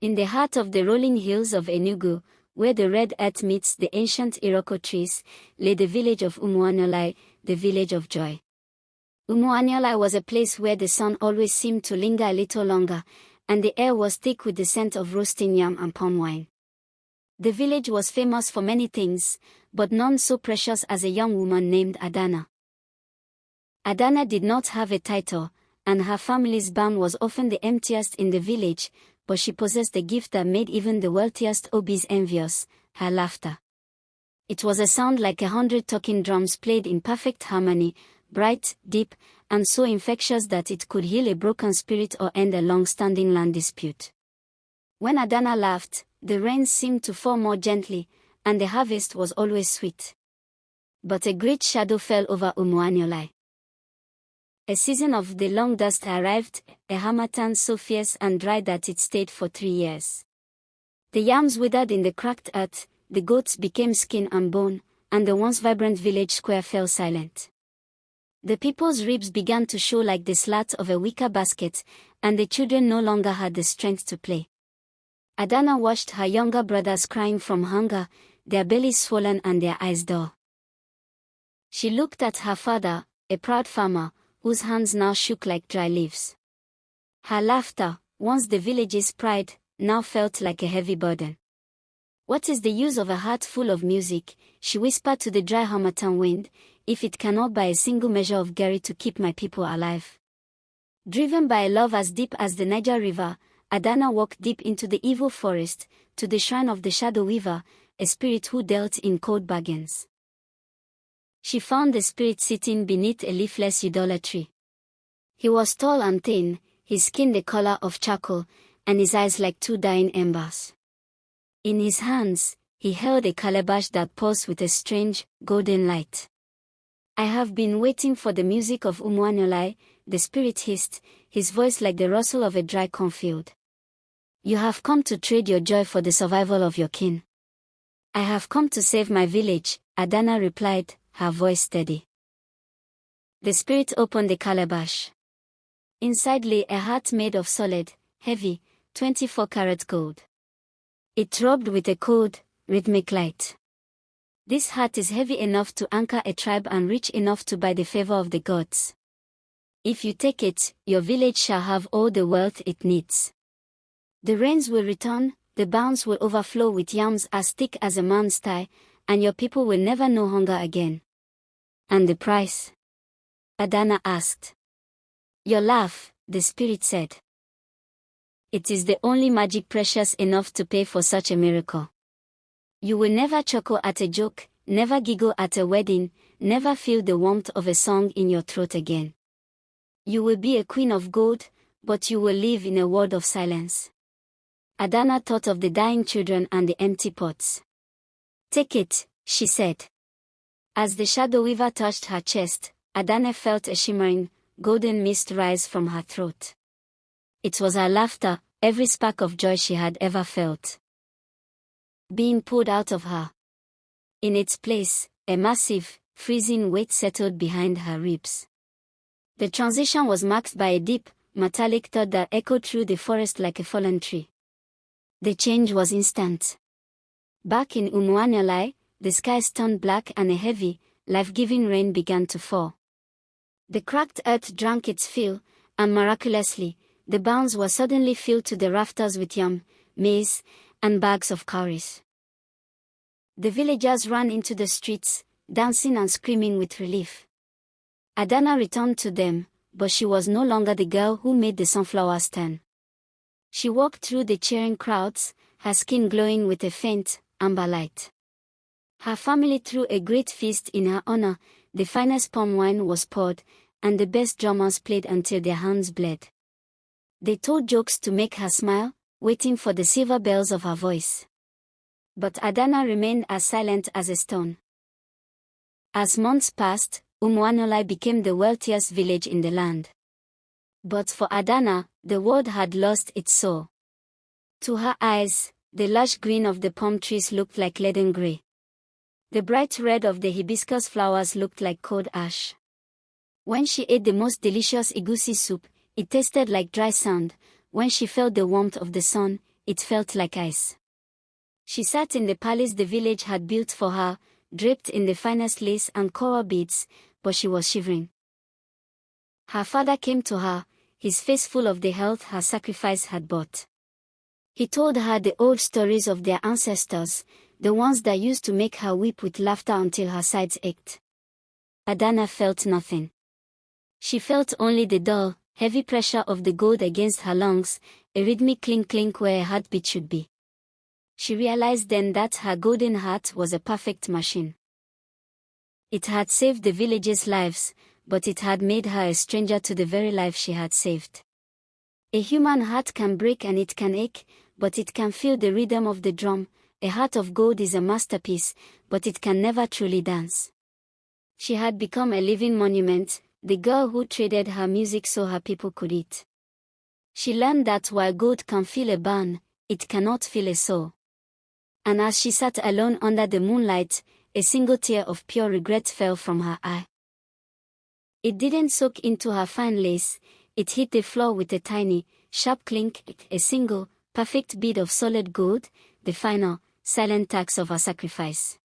In the heart of the rolling hills of Enugu, where the red earth meets the ancient Iroko trees, lay the village of Umuaniolai, the village of joy. Umuaniolai was a place where the sun always seemed to linger a little longer, and the air was thick with the scent of roasting yam and palm wine. The village was famous for many things, but none so precious as a young woman named Adanna. Adanna did not have a title, and her family's barn was often the emptiest in the village, but she possessed a gift that made even the wealthiest Obis envious: her laughter. It was a sound like 100 talking drums played in perfect harmony, bright, deep, and so infectious that it could heal a broken spirit or end a long-standing land dispute. When Adanna laughed, the rains seemed to fall more gently, and the harvest was always sweet. But a great shadow fell over Umuaniolai. A season of the long dust arrived, a harmattan so fierce and dry that it stayed for 3 years. The yams withered in the cracked earth, the goats became skin and bone, and the once vibrant village square fell silent. The people's ribs began to show like the slats of a wicker basket, and the children no longer had the strength to play. Adanna watched her younger brothers crying from hunger, their bellies swollen and their eyes dull. She looked at her father, a proud farmer, whose hands now shook like dry leaves. Her laughter, once the village's pride, now felt like a heavy burden. "What is the use of a heart full of music," she whispered to the dry harmattan wind, "if it cannot buy a single measure of gari to keep my people alive?" Driven by a love as deep as the Niger River, Adanna walked deep into the evil forest, to the shrine of the Shadow Weaver, a spirit who dealt in cold bargains. She found the spirit sitting beneath a leafless udala tree. He was tall and thin, his skin the color of charcoal, and his eyes like 2 dying embers. In his hands, he held a calabash that pulsed with a strange, golden light. "I have been waiting for the music of Umuaniolai," the spirit hissed, his voice like the rustle of a dry cornfield. "You have come to trade your joy for the survival of your kin." "I have come to save my village," Adanna replied, her voice steady. The spirit opened the calabash. Inside lay a heart made of solid, heavy, 24-karat gold. It throbbed with a cold, rhythmic light. "This heart is heavy enough to anchor a tribe and rich enough to buy the favor of the gods. If you take it, your village shall have all the wealth it needs. The rains will return, the barns will overflow with yams as thick as a man's thigh, and your people will never know hunger again." "And the price?" Adanna asked. "Your laugh," the spirit said. "It is the only magic precious enough to pay for such a miracle. You will never chuckle at a joke, never giggle at a wedding, never feel the warmth of a song in your throat again. You will be a queen of gold, but you will live in a world of silence." Adanna thought of the dying children and the empty pots. "Take it," she said. As the Shadow Weaver touched her chest, Adanna felt a shimmering, golden mist rise from her throat. It was her laughter, every spark of joy she had ever felt, being pulled out of her. In its place, a massive, freezing weight settled behind her ribs. The transition was marked by a deep, metallic thud that echoed through the forest like a fallen tree. The change was instant. Back in Umuaniolai, the skies turned black and a heavy, life-giving rain began to fall. The cracked earth drank its fill, and miraculously, the barns were suddenly filled to the rafters with yam, maize, and bags of cowries. The villagers ran into the streets, dancing and screaming with relief. Adanna returned to them, but she was no longer the girl who made the sunflowers turn. She walked through the cheering crowds, her skin glowing with a faint, amber light. Her family threw a great feast in her honor, the finest palm wine was poured, and the best drummers played until their hands bled. They told jokes to make her smile, waiting for the silver bells of her voice. But Adanna remained as silent as a stone. As months passed, Umuaniolai became the wealthiest village in the land. But for Adanna, the world had lost its soul. To her eyes, the lush green of the palm trees looked like leaden grey. The bright red of the hibiscus flowers looked like cold ash. When she ate the most delicious egusi soup, it tasted like dry sand. When she felt the warmth of the sun, it felt like ice. She sat in the palace the village had built for her, draped in the finest lace and coral beads, but she was shivering. Her father came to her, his face full of the health her sacrifice had brought. He told her the old stories of their ancestors, the ones that used to make her weep with laughter until her sides ached. Adanna felt nothing. She felt only the dull, heavy pressure of the gold against her lungs, a rhythmic clink-clink where a heartbeat should be. She realized then that her golden heart was a perfect machine. It had saved the village's lives, but it had made her a stranger to the very life she had saved. A human heart can break and it can ache, but it can feel the rhythm of the drum. A heart of gold is a masterpiece, but it can never truly dance. She had become a living monument, the girl who traded her music so her people could eat. She learned that while gold can feel a burn, it cannot feel a soul. And as she sat alone under the moonlight, a single tear of pure regret fell from her eye. It didn't soak into her fine lace, it hit the floor with a tiny, sharp clink, a single, perfect bead of solid gold, the final, silent tax of her sacrifice.